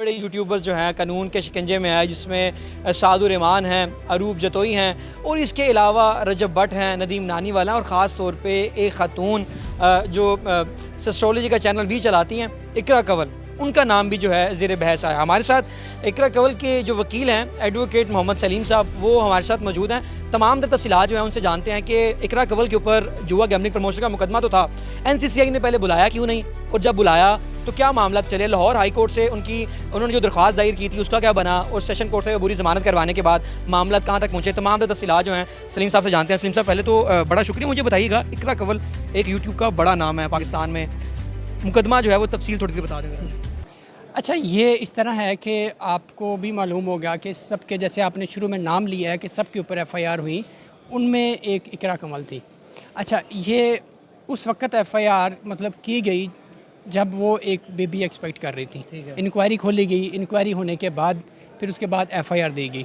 बड़े यूट्यूबर्स जो हैं कानून के शिकंजे में है, जिसमें सादुर रहमान हैं, अरूब जतोई हैं और इसके अलावा रजब भट्ट हैं, नदीम नानीवाला और ख़ास तौर पे एक ख़ातून जो एस्ट्रोलॉजी का चैनल भी चलाती हैं, इकरा कंवल, उनका नाम भी जो है ज़ेर बहस आया। हमारे साथ इकरा कंवल के जो वकील हैं एडवोकेट मोहम्मद सलीम साहब, वो हमारे साथ मौजूद हैं। तमाम तफसीलात जो है उनसे जानते हैं कि इकरा कंवल के ऊपर जुआ गैम्बलिंग प्रमोशन का मुकदमा तो था, NCCI ने पहले बुलाया क्यों नहीं, और जब बुलाया तो क्या मामला चले। लाहौर हाई कोर्ट से उन्होंने जो दरख्वास्त दायर की थी उसका क्या बना, और सेशन कोर्ट से बुरी ज़मानत करवाने के बाद मामला कहाँ तक पहुँचे, तमाम तफसीलात जो हैं सलीम साहब से जानते हैं। सलीम साहब, पहले तो बड़ा शुक्रिया, मुझे बताइएगा इकरा कंवल एक यूट्यूब का बड़ा नाम है पाकिस्तान में, मुकदमा जो है वो तफसील थोड़ी सी बता देंगे। अच्छा, ये इस तरह है कि आपको भी मालूम होगा कि सबके, जैसे आपने शुरू में नाम लिया है कि सबके ऊपर FIR हुई, उनमें एक इकरा कंवल थी। अच्छा, ये उस वक्त FIR मतलब की गई जब वो एक बेबी एक्सपेक्ट कर रही थी। इंक्वायरी खोली गई, इंक्वायरी होने के बाद फिर उसके बाद FIR दी गई।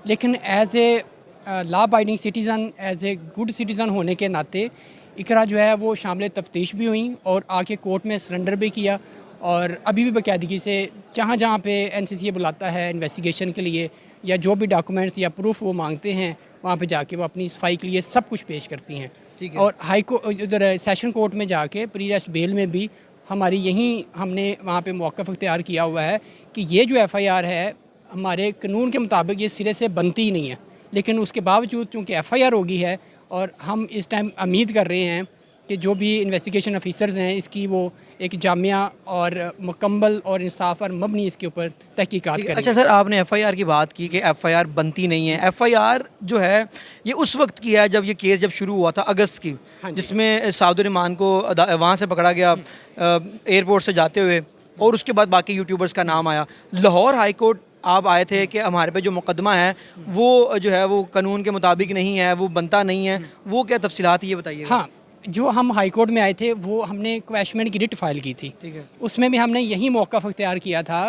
लेकिन as a law abiding citizen, as a good citizen होने के नाते इकरा जो है वो शामिल तफ्तीश भी हुई और आके कोर्ट में सरेंडर भी किया, और अभी भी बाकायदगी से जहाँ जहाँ पे NCCA बुलाता है इन्वेस्टिगेशन के लिए या जो भी डॉक्यूमेंट्स या प्रूफ वो मांगते हैं, वहाँ पे जाके वो अपनी सफाई के लिए सब कुछ पेश करती हैं। और हाई कोर्ट उधर सेशन कोर्ट में जाके प्री अरेस्ट बेल में भी हमारी हमने वहाँ पे मौक़िफ़ इख्तियार किया हुआ है कि ये जो FIR है हमारे कानून के मुताबिक ये सिरे से बनती ही नहीं है, लेकिन उसके बावजूद चूँकि FIR होगी है, और हम इस टाइम उम्मीद कर रहे हैं कि जो भी इन्वेस्टिगेशन ऑफिसर्स हैं इसकी वो एक जामिया और मुकम्मल और इंसाफ और मबनी इसके ऊपर तहकीकात करेंगे। अच्छा सर, आपने FIR की बात की कि FIR बनती नहीं है। FIR जो है ये उस वक्त की है जब ये केस जब शुरू हुआ था अगस्त की, जिसमें सादुर रहमान को वहाँ से पकड़ा गया एयरपोर्ट से जाते हुए, और उसके बाद बाकी यूट्यूबर्स का नाम आया। लाहौर हाई कोर्ट आप आए थे कि हमारे पे जो मुकदमा है वो जो है वो कानून के मुताबिक नहीं है, वो बनता नहीं है, वो क्या तफसीलात ये बताइए। हाँ, जो हम हाई कोर्ट में आए थे वो हमने क्वैशमेंट की रिट फाइल की थी। ठीक है। उसमें भी हमने यही मौक़िफ़ इख्तियार किया था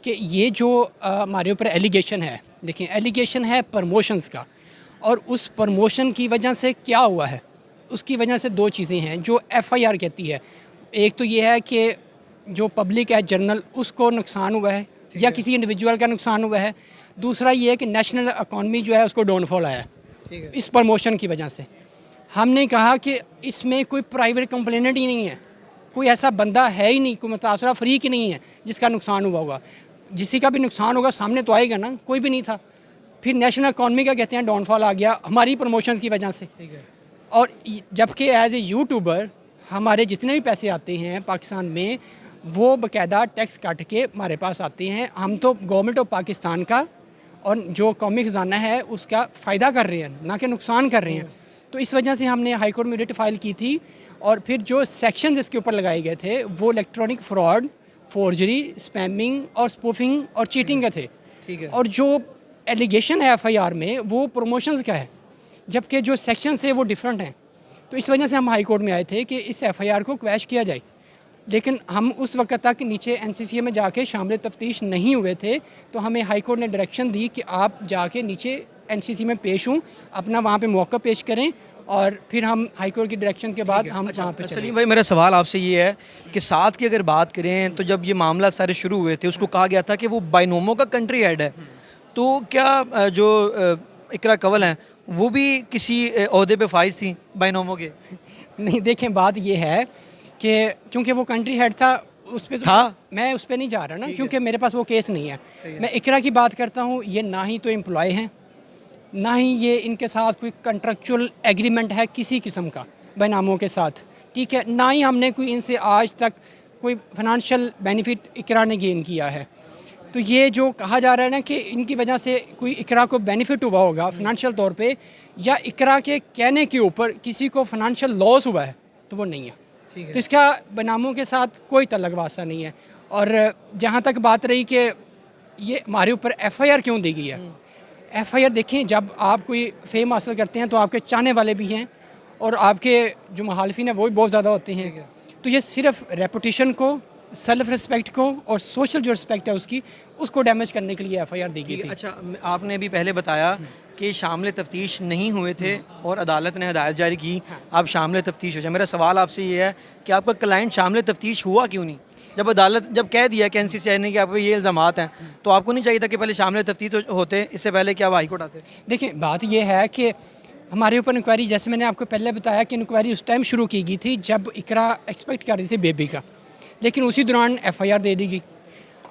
कि ये जो हमारे ऊपर एलिगेशन है, देखिए एलिगेशन है प्रमोशंस का, और उस प्रमोशन की वजह से क्या हुआ है, उसकी वजह से दो चीज़ें हैं जो FIR कहती है। एक तो ये है कि जो पब्लिक है, जर्नल, उसको नुकसान हुआ है या किसी इंडिविजुअल का नुकसान हुआ है। दूसरा ये है कि नेशनल इकॉनमी जो है उसको डाउनफॉल आया है इस प्रमोशन की वजह से। हमने कहा कि इसमें कोई प्राइवेट कंप्लेनेंट ही नहीं है, कोई ऐसा बंदा है ही नहीं, कोई मुतासरा फ्रीक ही नहीं है जिसका नुकसान हुआ होगा। जिसी का भी नुकसान होगा सामने तो आएगा ना, कोई भी नहीं था। फिर नेशनल इकॉनमी का कहते हैं डाउनफॉल आ गया हमारी प्रमोशन की वजह से। और जबकि एज ए यूट्यूबर हमारे जितने भी पैसे आते हैं पाकिस्तान में वो बाकायदा टैक्स काट के हमारे पास आते हैं। हम तो गवर्नमेंट ऑफ पाकिस्तान का और जो कौमी ख़जाना है उसका फ़ायदा कर रहे हैं, ना कि नुकसान कर रहे हैं। तो इस वजह से हमने हाई कोर्ट में रिट फाइल की थी, और फिर जो सेक्शन इसके ऊपर लगाए गए थे वो इलेक्ट्रॉनिक फ्रॉड, फोर्जरी, स्पैमिंग और स्पूफिंग और चीटिंग के थे। ठीक है। और जो एलिगेशन है FIR में वो प्रमोशंस का है, जबकि जो सेक्शन है वो डिफरेंट हैं। तो इस वजह से हम हाई कोर्ट में आए थे कि इस FIR को क्वैश किया जाए। लेकिन हम उस वक्त तक नीचे NCCA में जाके शामिल तफ्तीश नहीं हुए थे, तो हमें हाई कोर्ट ने डायरेक्शन दी कि आप जाके नीचे NCC में पेश हूँ, अपना वहाँ पे मौका पेश करें, और फिर हम हाई कोर्ट की डायरेक्शन के बाद हम वहाँ पे चले। सलीम भाई, मेरा सवाल आपसे ये है कि साथ की अगर बात करें तो जब ये मामला सारे शुरू हुए थे उसको कहा गया था कि वो बाइनोमो का कंट्री हेड है, तो क्या जो इकरा कंवल हैं वो भी किसी ओहदे पे फाइज थी बाइनोमो के? नहीं, देखें बात ये है कि चूँकि वो कंट्री हेड था उस पर था, मैं उस पर नहीं जा रहा ना, क्योंकि मेरे पास वो केस नहीं है। मैं इकरा की बात करता हूँ। ये ना ही तो एम्प्लॉय हैं, ना ही ये इनके साथ कोई कंट्रैक्चुअल एग्रीमेंट है किसी किस्म का बैनामों के साथ, ठीक है, ना ही हमने कोई इनसे आज तक कोई फाइनेंशियल बेनिफिट इकरा ने गेन किया है। तो ये जो कहा जा रहा है ना कि इनकी वजह से कोई इकरा को बेनिफिट हुआ होगा फाइनेंशियल तौर पे, या इकरा के कहने के ऊपर किसी को फाइनेंशियल लॉस हुआ है, तो वो नहीं है। तो इसका बैनामों के साथ कोई तल्लुक़ वास्ता नहीं है। और जहाँ तक बात रही कि ये हमारे ऊपर FIR क्यों दी गई है, FIR देखें, जब आप कोई फेम हासिल करते हैं तो आपके चाहने वाले भी हैं और आपके जो मुखालिफिन हैं वो भी बहुत ज़्यादा होते हैं। तो ये सिर्फ रेपुटेशन को, सेल्फ रिस्पेक्ट को और सोशल जो रिस्पेक्ट है उसको डैमेज करने के लिए FIR दी गई थी। अच्छा, आपने भी पहले बताया कि शामिल तफ्तीश नहीं हुए थे और अदालत ने हदायत जारी की आप शामिल तफ्तीश हो जाए। मेरा सवाल आपसे ये है कि आपका क्लाइंट शामिल तफ्तीश हुआ क्यों नहीं? जब अदालत जब कह दिया कि NCCI ने कि आप पे ये इल्ज़ामात हैं, तो आपको नहीं चाहिए था कि पहले शामिल तफ्तीश होते, इससे पहले कि आप हाई कोर्ट आते? देखिए बात ये है कि हमारे ऊपर इंक्वायरी, जैसे मैंने आपको पहले बताया कि इंक्वायरी उस टाइम शुरू की गई थी जब इकरा एक्सपेक्ट कर रही थी बेबी का, लेकिन उसी दौरान FIR दे दी गई।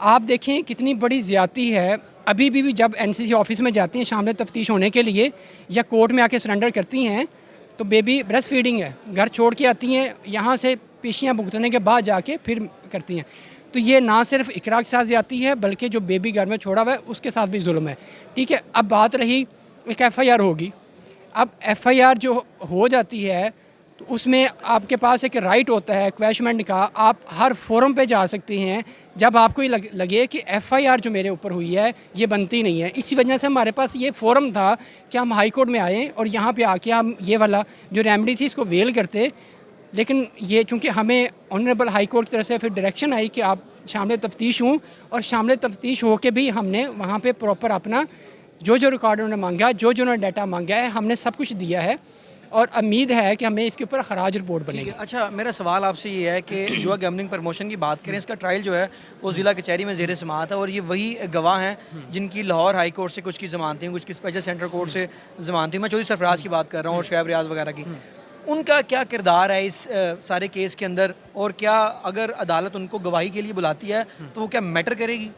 आप देखें कितनी बड़ी ज़्यादती है। अभी भी जब NCC ऑफिस में जाती हैं शामिल तफ्तीश होने के लिए या कोर्ट में आके सरेंडर करती हैं, तो बेबी ब्रेस्ट फीडिंग है, घर छोड़ के आती हैं, यहाँ से पेशियाँ भुगतने के बाद जाके फिर करती हैं। तो ये ना सिर्फ इकरा के साथ ज़्यादती है, बल्कि जो बेबी घर में छोड़ा हुआ है उसके साथ भी जुल्म है। ठीक है, अब बात रही एक FIR होगी। अब FIR जो हो जाती है तो उसमें आपके पास एक राइट होता है क्वैशमेंट का, आप हर फोरम पे जा सकते हैं जब आपको ये लगे कि FIR जो मेरे ऊपर हुई है ये बनती नहीं है। इसी वजह से हमारे पास ये फोरम था कि हम हाई कोर्ट में आए और यहाँ पे आके हम ये वाला जो रेमेडी थी इसको वेल करते, लेकिन ये चूँकि हमें ऑनरेबल हाई कोर्ट की तरफ से फिर डायरेक्शन आई कि आप शामिल तफ्तीश हूँ, और शामिल तफ्तीश हो के भी हमने वहाँ पर प्रॉपर अपना जो रिकॉर्ड उन्होंने मांगा, जो उन्होंने डाटा मांगा है, हमने सब कुछ दिया है और उम्मीद है कि हमें इसके ऊपर खराज रिपोर्ट बनेगी। अच्छा, मेरा सवाल आपसे ये है कि जुआ गैम्बलिंग प्रमोशन की बात करें, इसका ट्रायल जो है वो ज़िला कचहरी में ज़ेर समाअत है और ये वही गवाह हैं जिनकी लाहौर हाई कोर्ट से कुछ की ज़मानतें, कुछ की स्पेशल सेंट्रल कोर्ट से ज़मानतें। मैं चौधरी सरफराज की बात कर रहा हूँ और शुएब रियाज वगैरह की। उनका क्या किरदार है इस सारे केस के अंदर, और क्या अगर अदालत उनको गवाही के लिए बुलाती है तो वो क्या मैटर करेगी?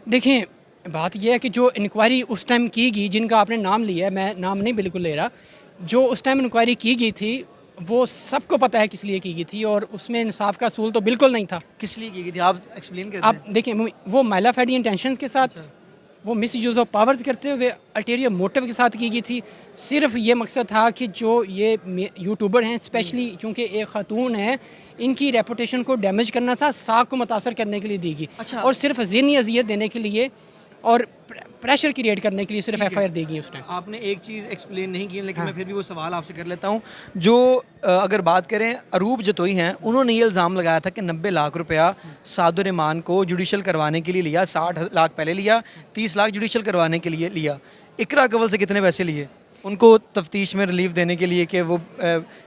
देखें बात यह है कि जो इंक्वायरी उस टाइम की गई, जिनका आपने नाम लिया है, मैं नाम नहीं बिल्कुल ले रहा, जो उस टाइम इंक्वायरी की गई थी वो सबको पता है किस लिए की गई थी और उसमें इंसाफ का असूल तो बिल्कुल नहीं था। किस लिए की गई थी, आप एक्सप्लेन करें। आप देखें वो माइला फैडी इंटेंशंस के साथ, वो मिस यूज़ ऑफ पावर्स करते हुए अल्टीरियर मोटिव के साथ की गई थी। सिर्फ ये मकसद था कि जो ये यूट्यूबर हैं, स्पेशली चूँकि एक खातून है, इनकी रेपुटेशन को डैमेज करना था, साख को मुतासर करने के लिए दी गई। अच्छा। और सिर्फ ज़हनी अजियत देने के लिए और प्रेशर क्रिएट करने के लिए सिर्फ FIR देगी उसने। आपने एक चीज़ एक्सप्लेन नहीं की, लेकिन मैं फिर भी वो सवाल आपसे कर लेता हूँ। जो अगर बात करें अरूब जतोई हैं, उन्होंने ये इल्ज़ाम लगाया था कि 90 लाख रुपया सादुर रहमान को जुडिशल करवाने के लिए लिया, 60 लाख पहले लिया, 30 लाख जुडिशल करवाने के लिए लिया। इकरा कवल से कितने पैसे लिए उनको तफ्तीश में रिलीफ देने के लिए कि वो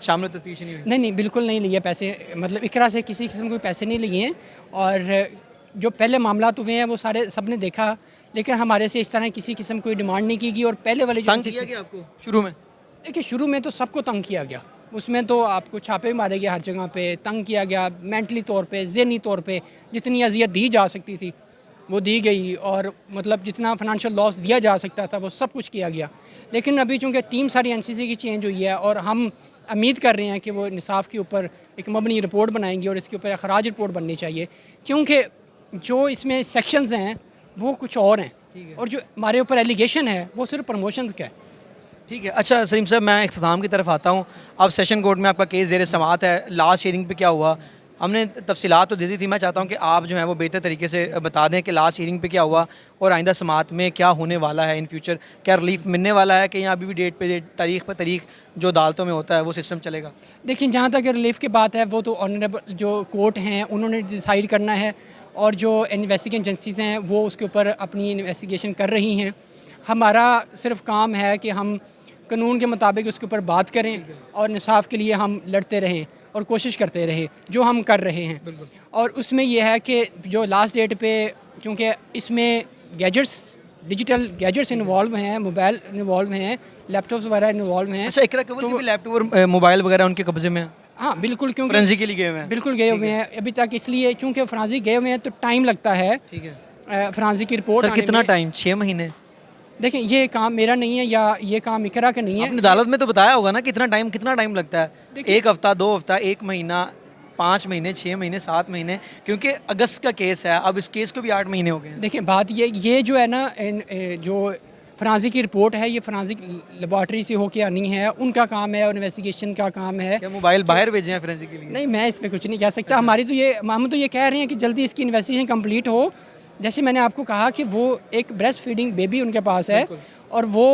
शामिल तफ्तीश नहीं हुई? नहीं बिल्कुल नहीं लिए पैसे, मतलब इकरा से किसी किस्म के पैसे नहीं लिए हैं। और जो पहले मामला हुए हैं वो सारे सब ने देखा, लेकिन हमारे से इस तरह किसी किस्म कोई डिमांड नहीं की गई। और पहले वाले जो तंग किया गया आपको शुरू में? देखिए शुरू में तो सबको तंग किया गया, उसमें तो आपको छापे भी मारे गए, हर जगह पे तंग किया गया, मेंटली तौर पे, ज़हनी तौर पे जितनी अजियत दी जा सकती थी वो दी गई, और मतलब जितना फाइनेंशियल लॉस दिया जा सकता था वो सब कुछ किया गया। लेकिन अभी चूँकि टीम सारी NCC की चेंज हुई है और हम उम्मीद कर रहे हैं कि वो इंसाफ के ऊपर एक मबनी रिपोर्ट बनाएंगे और इसके ऊपर खराज रिपोर्ट बननी चाहिए, क्योंकि जो इसमें सेक्शंस हैं वो कुछ और हैं और जो हमारे ऊपर एलिगेशन है वो सिर्फ प्रमोशन का है। ठीक है। अच्छा सलीम साहब, मैं इख्तिताम की तरफ आता हूँ। अब सेशन कोर्ट में आपका केस ज़ेर समाअत है, लास्ट हियरिंग पे क्या हुआ? हमने तफसीलात तो दे दी थी, मैं चाहता हूँ कि आप जो है वो बेहतर तरीके से बता दें कि लास्ट हियरिंग पे क्या हुआ और आइंदा समाअत में क्या होने वाला है इन फ्यूचर। क्या रिलीफ मिलने वाला है कि यहाँ अभी भी डेट पे तारीख पर तारीख जो अदालतों में होता है वो सिस्टम चलेगा? देखिए जहाँ तक रिलीफ की बात है वो तो ऑनरेबल जो कोर्ट हैं उन्होंने डिसाइड करना है, और जो इन्वेस्टिगेशन एजेंसीज़ हैं वो उसके ऊपर अपनी इन्वेस्टिगेशन कर रही हैं। हमारा सिर्फ काम है कि हम कानून के मुताबिक उसके ऊपर बात करें और इंसाफ के लिए हम लड़ते रहें और कोशिश करते रहें, जो हम कर रहे हैं। और उसमें यह है कि जो लास्ट डेट पे, क्योंकि इसमें गैजेट्स, डिजिटल गैजेट्स इन्वॉल्व हैं, मोबाइल इन्वॉल्व हैं, लैपटॉप्स वगैरह इन्वॉल्व हैं। अच्छा, इकरा कवल के भी लैपटॉप और मोबाइल वगैरह उनके कब्जे में? हाँ बिल्कुल, क्योंकि फ्रेंजी के लिए गए हुए हैं। बिल्कुल गए हुए हैं अभी तक, इसलिए चूँकि फ्रांसी गए हुए हैं तो टाइम लगता है। ठीक है। फ्रांसी की रिपोर्ट सर कितना टाइम? 6 महीने? देखें ये काम मेरा नहीं है या ये काम इकरा का नहीं है। आपने अदालत में तो बताया होगा ना कितना टाइम लगता है? 1 हफ्ता, 2 हफ्ता, 1 महीना, 5 महीने, 6 महीने, 7 महीने, क्योंकि अगस्त का केस है। अब इस केस को भी 8 महीने हो गए हैं। देखिए बात ये जो है ना, जो फ्रांसी की रिपोर्ट है ये फ्रांसी लेबॉर्ट्री से होके आनी है, उनका काम है और इन्वेस्टिगेशन का काम है। क्या मोबाइल बाहर भेजे हैं फ्रेंसी के लिए? नहीं, मैं इस पर कुछ नहीं कह सकता। हमारी तो ये हम तो ये कह रहे हैं कि जल्दी इसकी इन्वेस्टिगेशन कंप्लीट हो। जैसे मैंने आपको कहा कि वो एक ब्रेस्ट फीडिंग बेबी उनके पास है और वो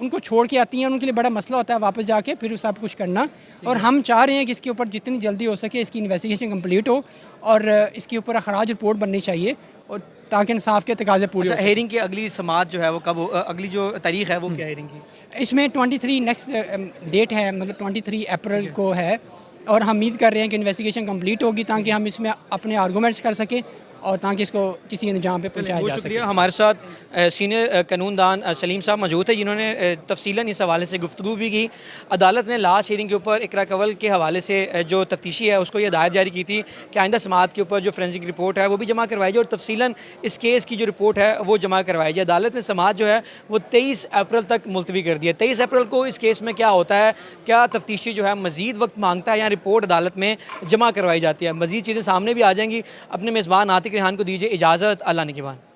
उनको छोड़ के आती हैं, उनके लिए बड़ा मसला होता है वापस जाके फिर सब कुछ करना। और हम चाह रहे हैं कि इसके ऊपर जितनी जल्दी हो सके इसकी इन्वेस्टिगेशन कंप्लीट हो और इसके ऊपर खराज रिपोर्ट बननी चाहिए, और ताकि इंसाफ के तकाजे पूरे हो। हेयरिंग की अगली समाअत जो है वो कब अगली जो तारीख है वो क्या हेयरिंग की? इसमें 23 नेक्स्ट डेट है, मतलब 23 अप्रैल को है। और हम उम्मीद कर रहे हैं कि इन्वेस्टिगेशन कंप्लीट होगी ताकि हम इसमें अपने आर्गूमेंट्स कर सकें और ताकि इसको किसी अंजाम पे पहुंचाया जा सके। शुक्रिया। हमारे साथ सीनियर कानूनदान सलीम साहब मौजूद है जिन्होंने तफसीलन इस हवाले से गुफ्तगू भी की। अदालत ने लास्ट हियरिंग के ऊपर इकरा कंवल के हवाले से जो तफ्तीशी है उसको ये हिदायत जारी की थी कि आइंदा समाअत के ऊपर जो फोरेंसिक रिपोर्ट है वो भी जमा करवाई जाए और तफसीलन इस केस की जो रिपोर्ट है वो जमा करवाई जाए। अदालत ने समाअत जो है वो 23 अप्रैल तक मुलतवी कर दिया। 23 अप्रैल को इस केस में क्या होता है, क्या तफ्तीशी जो है मज़ीद वक्त मांगता है या रिपोर्ट अदालत में जमा करवाई जाती है, मज़ीद चीज़ें सामने भी आ जाएंगी। अपने मेज़बान आतिक रेहान को दीजिए इजाज़त। अल्लाह निगहबान।